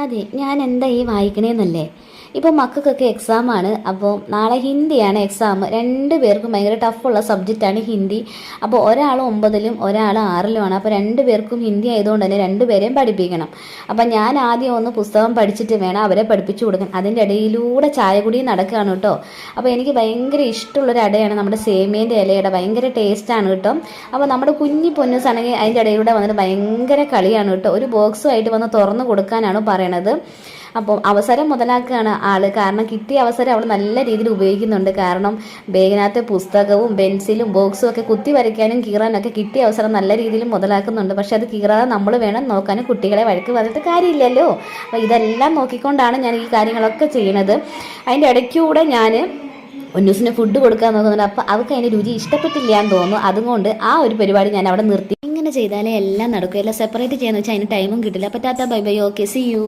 അതെ, ഞാൻ എന്താ ഈ വായിക്കണേന്നല്ലേ. ഇപ്പോൾ മക്കൾക്കൊക്കെ എക്സാമാണ്. അപ്പോൾ നാളെ ഹിന്ദിയാണ് എക്സാം. രണ്ട് പേർക്കും ഭയങ്കര ടഫുള്ള സബ്ജക്റ്റാണ് ഹിന്ദി. അപ്പോൾ ഒരാൾ 9ലും ഒരാൾ 6ലുമാണ്. അപ്പോൾ രണ്ട് പേർക്കും ഹിന്ദി ആയതുകൊണ്ട് തന്നെ രണ്ടുപേരെയും പഠിപ്പിക്കണം. അപ്പം ഞാൻ ആദ്യം ഒന്ന് പുസ്തകം പഠിച്ചിട്ട് വേണം അവരെ പഠിപ്പിച്ചു കൊടുക്കാൻ. അതിൻ്റെ ഇടയിലൂടെ ചായ കുടി നടക്കുകയാണ് കേട്ടോ. അപ്പോൾ എനിക്ക് ഭയങ്കര ഇഷ്ടമുള്ളൊരു അടയാണ് നമ്മുടെ സേമിയൻ്റെ ഇലയുടെ. ഭയങ്കര ടേസ്റ്റാണ് കേട്ടോ. അപ്പോൾ നമ്മുടെ കുഞ്ഞി പൊന്നൂസാണെങ്കിൽ അതിൻ്റെ ഇടയിലൂടെ വന്നിട്ട് ഭയങ്കര കളിയാണ് കേട്ടോ. ഒരു ബോക്സുമായിട്ട് വന്ന് തുറന്നു കൊടുക്കാനാണ് പറയണത്. അപ്പോൾ അവസരം മുതലാക്കുകയാണ് ആള്. കാരണം കിട്ടിയ അവസരം അവൾ നല്ല രീതിയിൽ ഉപയോഗിക്കുന്നുണ്ട്. കാരണം ബാഗിനകത്ത് പുസ്തകവും പെൻസിലും ബോക്സും ഒക്കെ കുത്തി വരയ്ക്കാനും കീറാനൊക്കെ കിട്ടിയ അവസരം നല്ല രീതിയിൽ മുതലാക്കുന്നുണ്ട്. പക്ഷെ അത് കീറാതെ നമ്മൾ വേണം നോക്കാനും. കുട്ടികളെ വഴക്ക് പറഞ്ഞിട്ട് കാര്യമില്ലല്ലോ. അപ്പോൾ ഇതെല്ലാം നോക്കിക്കൊണ്ടാണ് ഞാൻ ഈ കാര്യങ്ങളൊക്കെ ചെയ്യണത്. അതിൻ്റെ ഇടയ്ക്കൂടെ ഞാൻ ഒന്നൂസിന് ഫുഡ് കൊടുക്കാൻ നോക്കുന്നുണ്ട്. അപ്പോൾ അവൾക്ക് അതിൻ്റെ രുചി ഇഷ്ടപ്പെട്ടില്ല എന്ന് തോന്നുന്നു. അതുകൊണ്ട് ആ ഒരു പരിപാടി ഞാൻ അവിടെ നിർത്തി. ഇങ്ങനെ ചെയ്താലേ എല്ലാം നടക്കും. എല്ലാം സെപ്പറേറ്റ് ചെയ്യാന്ന് വെച്ചാൽ അതിന് ടൈമും കിട്ടില്ല. അപ്പോൾ tata bye bye, okay, see U.